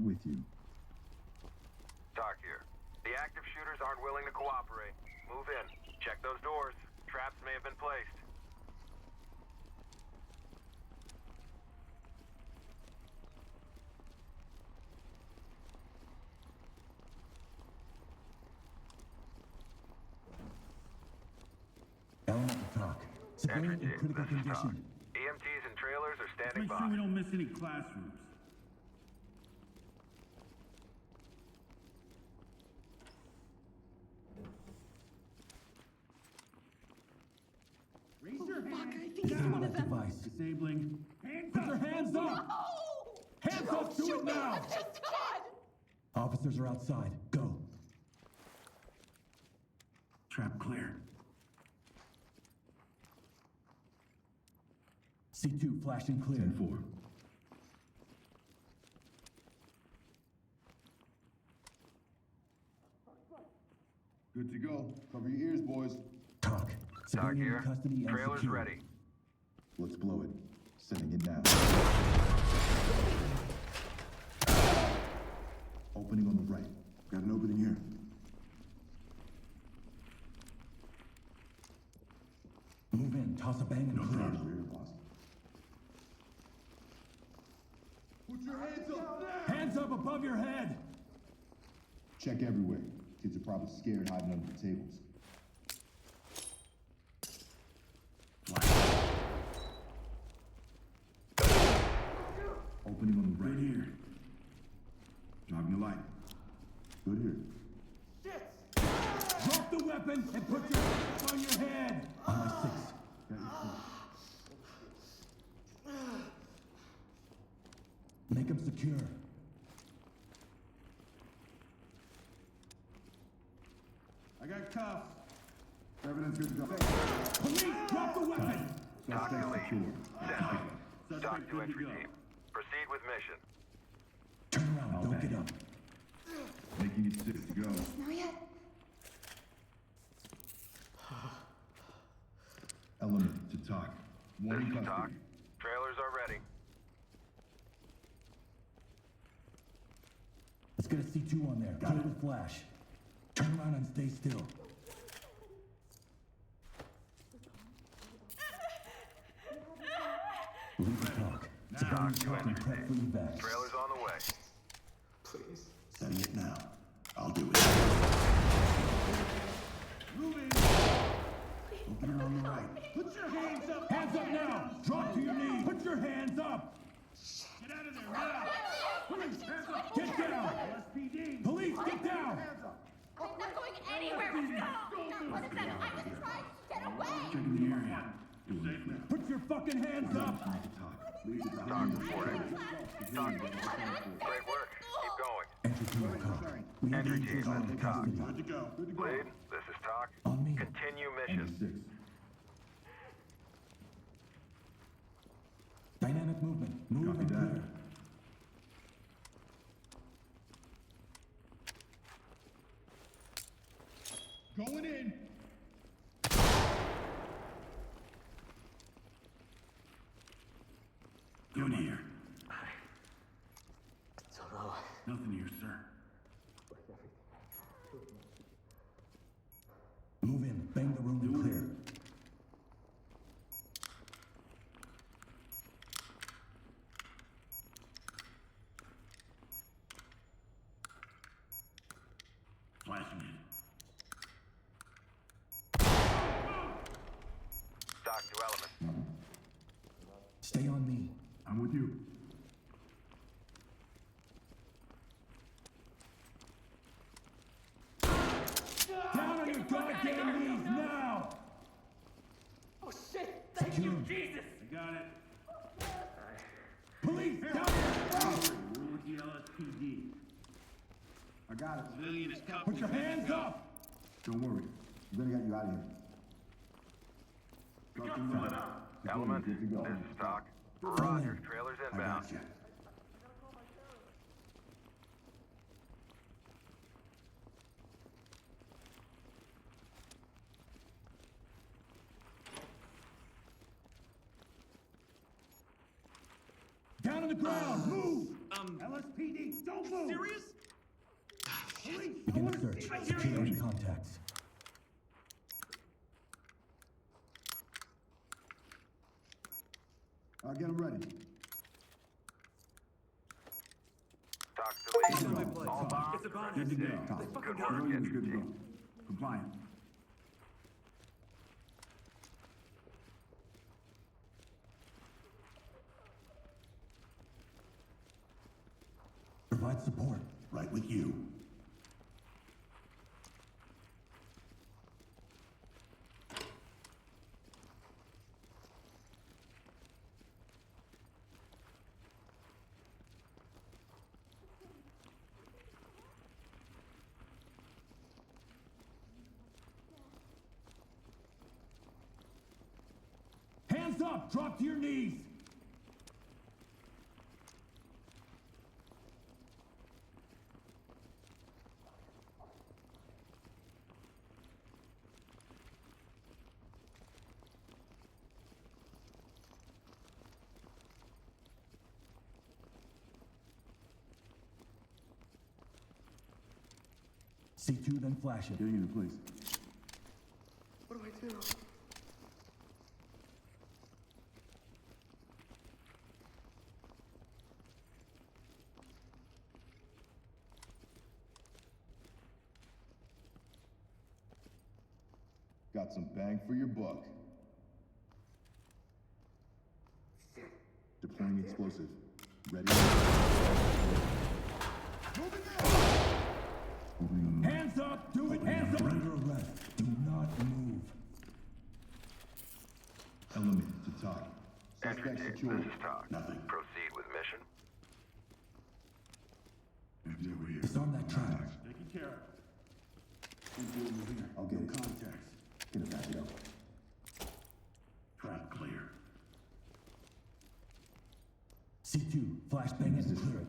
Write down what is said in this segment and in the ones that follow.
with you. Talk here. The active shooters aren't willing to cooperate. Move in. Check those doors. Traps may have been placed. Element to talk. Civilian in critical condition. EMTs and trailers are standing Make by. sure we don't miss any classrooms. Raise your hand. I think it's one of them. Device. Disabling. Hands Put your hands up! No! Hands up! Do it now! I'm just God! Officers are outside. Go. Trap clear. C2 flashing clear. 10-4. Good to go. Cover your ears, boys. Talk. Talk Civilian here. in custody and Trailers secure. ready. Let's blow it. Sending it now. Opening on the right. Got an opening here. Move in. Toss a bang and No clear. problem. Rear, boss. Put your hands up! Hands up above your head! Check everywhere. Kids are probably scared hiding under the tables. Opening on the right here. Jogging the light. Good here. Drop the weapon and put your hands on your head! On my six. Got your foot. Make them secure. I got cuffs. Evidence good to go. Police, drop the weapon! Talk to Suspect lead. secure. Send. Suspect Talk to good to entry go. team. Proceed with mission. Turn around, don't get up. Making it 6 to go. Not yet. Element to talk. One This in is Talk. custody. Trailers are ready. Let's get a C2 on there. Clear with flash. Turn around and stay still. Leave the talk. Civilian talk and prep for evac. Trailers on the way. Please. Setting it now. I'll do it. Moving. Open it on the right. Put your hands up. Hands up now! Drop to your knees! Put your hands up! Get out of there now. Police, hands up. Get down! LSPD. Police, get down! I'm not going anywhere. No! What is that? I was trying to get away! Checking the area. You're safe now. Put your fucking hands up! Talk. Leave it Talk behind. reporting. Talk reporting. Great work. Keep going. Entry team talk. We have Entry individuals team, in this is Talk. custody. Good to go. Good to go. Lead, this is Talk. On me. Continue Only mission. 6. Dynamic movement. Move Copy and that. clear. Going in. Good here. Don't know. Nothing here, sir. Move in. Bang the room and clear. Flashing in. Talk to element. Stay on me. I'm with you. Down on your goddamn knees now! Oh shit! Thank Secure. you, Jesus! I got it. Police, down! We're with the LSPD. I got it. Civilian is coupled. Put your hands up! Don't worry. We're gonna get you out of here. Element, Good to go. this is Talk. Rogers, trailers I inbound. got you. Down on the ground! Move! LSPD. Don't move! Serious? Police, I Begin want the to search. see my Secure any hands. contacts. I'll get them ready. Talk to lead. All bombs. It's about Good to go. Good work, Civilians entry good to go. team. Compliant. Provide support. Right with you. Hands up! Drop to your knees! C2, then flash it. Getting into place. What do I do? Got some bang for your buck. Deploying explosive. Ready? Hands up! Do it! Hands up! Under arrest. Do not move. Element to talk. Entry Suspect team, secured. this is Talk. Nothing. Proceed with mission. Empty over here. Disarm that trap. Taking care of. Keep moving over here. I'll get No it. contacts. Gonna back it up. Trap clear. C2, flashbang it and clear it.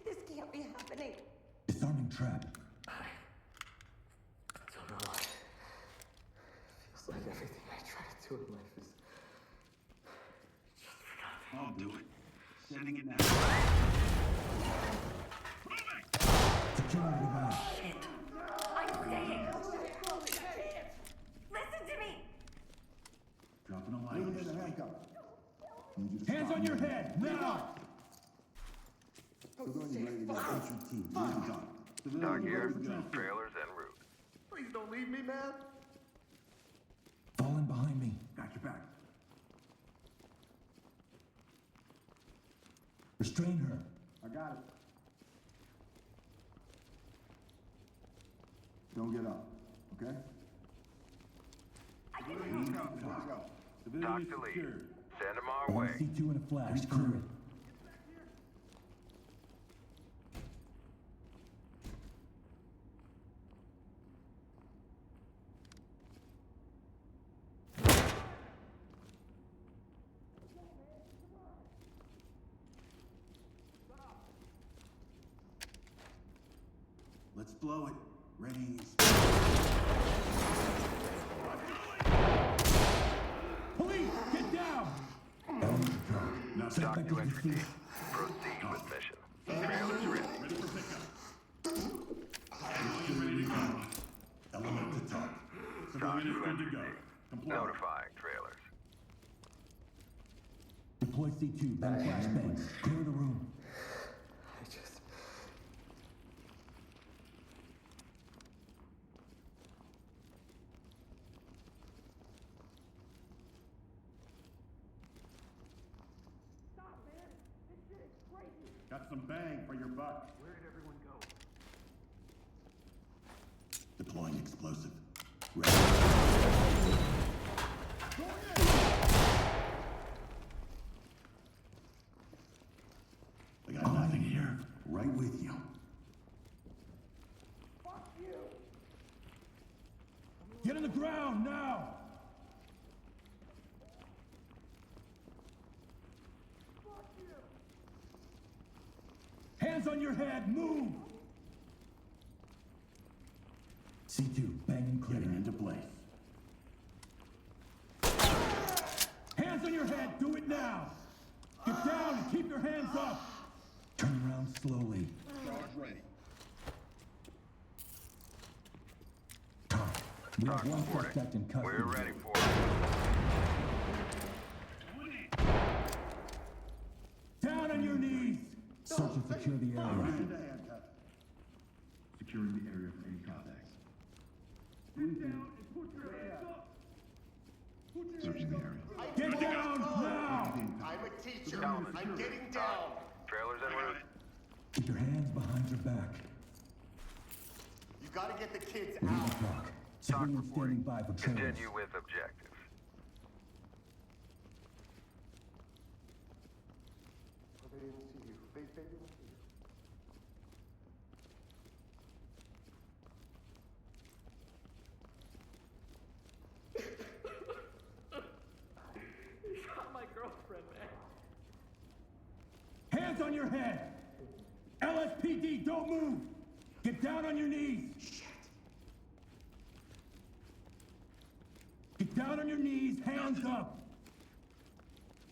This can't be happening. Disarming trap. I don't know. Feels like everything I try to do in life is just for nothing. I'll do it. Sending it now. Moving! Securing the round. I'm staying. Listen to me. Dropping a Leave line. it in the handcuff. Need you to Hands stop on your moving. head! Now! Civilian ready to go. Entry team. Talk Talk here. for transport. Trailers en route. Please don't leave me, man. Fallen behind me. Got your back. Restrain her. I got it. Don't get up, okay? Let's go. Talk Civilians to lead. secured. Send them our On way. C2 in a flash. Clear it. Let's blow it. Ready. Police, get down! Element to drop. Now, Talk Suspect to is entry deceased. team. Proceed with mission. Trailers ready. ready for pickup. Ready to go. Element to talk. Talk Civilian is to good entry to go. team. Comply. Notifying trailers. Deploy C2, then flashbang. Clear the room. I just... Got some bang for your buck. Where did everyone go? Deploying explosive. Ready. I got nothing here. Right with you. Get on the ground now! Hands on your head, move! C2, bang and clear. Getting into place. down! Get down and keep your hands up! Turn around slowly. Charge ready. Tom, we have Talk one reporting. suspect in custody. We're ready for it. Down on your knees! Search and secure the area. Into handcuff. Securing the area for any contacts. Get down and put your hands up. Searching the area. Get down now! I'm a teacher. I'm getting down. Trailers en route. Keep your hands behind your back. You gotta get the kids We're on out. the clock. Civilians standing by for trailers. Continue with objective. They didn't see you. They didn't see you. Shot my girlfriend, man. Hands on your head! LSPD, don't move! Get down on your knees! Shit! Get down on your knees, hands up!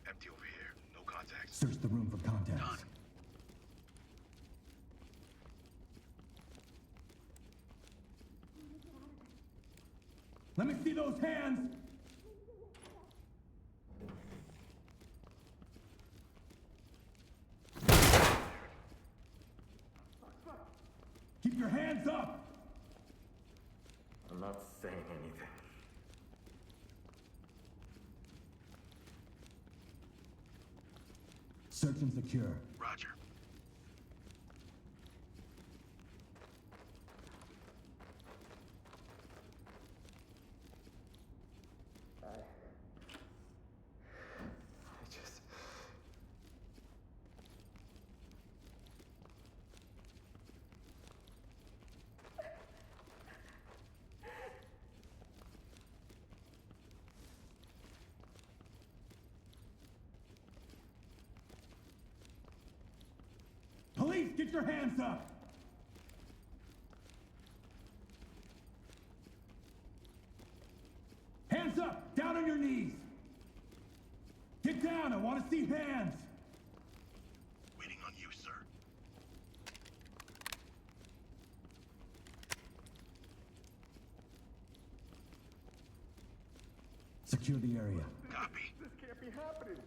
Empty over here. No contacts. Search the room for contacts. Let me see those hands! Keep your hands up! I'm not saying anything. Search and secure. Roger. I just... Police, get your hands up! Hands up! Down on your knees! Get down! I want to see hands! Waiting on you, sir. Secure the area. Copy. This can't be happening.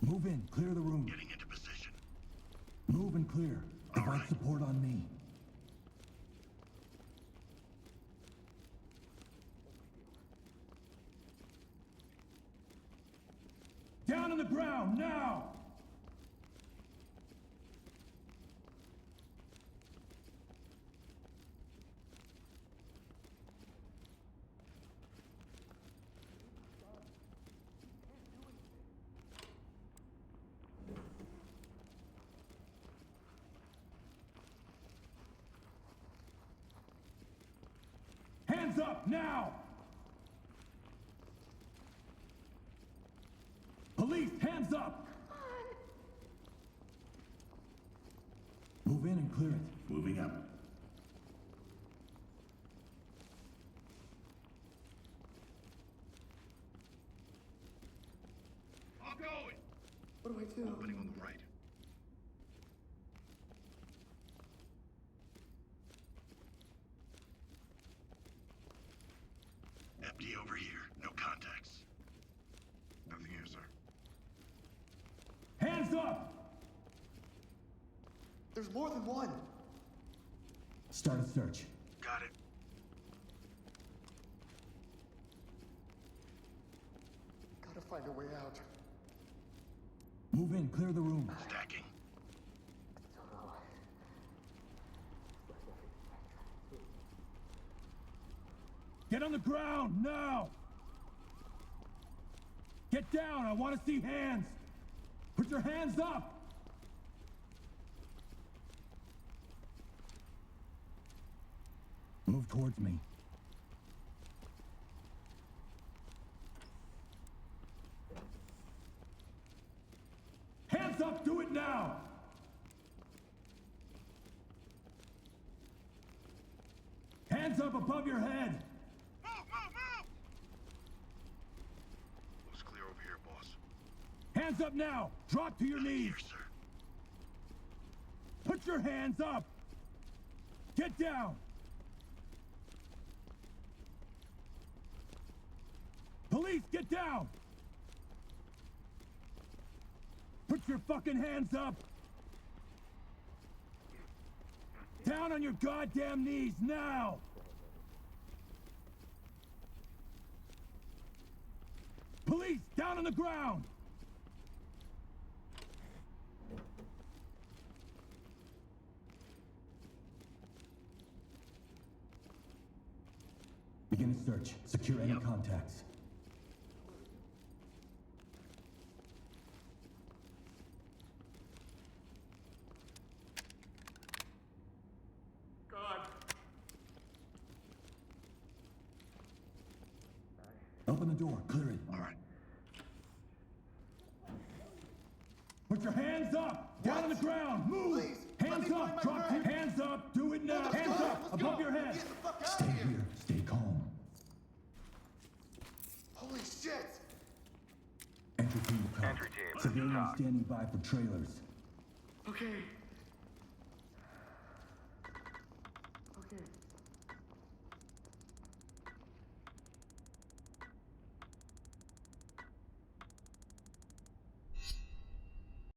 Move in, clear the room. Getting into position. Move and clear. Provide right. support on me. Down on the ground, now! Hands up, now! Police, hands up! Move in and clear it. Moving up. I'm going. What do I do? Opening on the right. Empty over here. No contacts. Nothing here, sir. Hands up! There's more than one. Start a search. Got it. Gotta find a way out. Move in, clear the room. Stacking. Get on the ground, now! Get down, I want to see hands! Put your hands up! Move towards me. Hands up above your head. Looks clear over here, boss. Hands up now. Drop to your knees. Here, sir. Put your hands up. Get down. Police, get down. Put your fucking hands up. Down on your goddamn knees now. Police, down on the ground. Begin a search. Secure any contacts. God. Open the door. Clear it. All right. Put your hands up. Down on the ground. Move. Please, let Hands me up. find my Drop your friend. hands up. Do it now. Let's Hands go. up. Let's Above go. your head. Get the fuck out Stay of here. here. Stay calm. Holy shit! Entry team to come. Entry team, Civilians talk. standing by for trailers. Okay.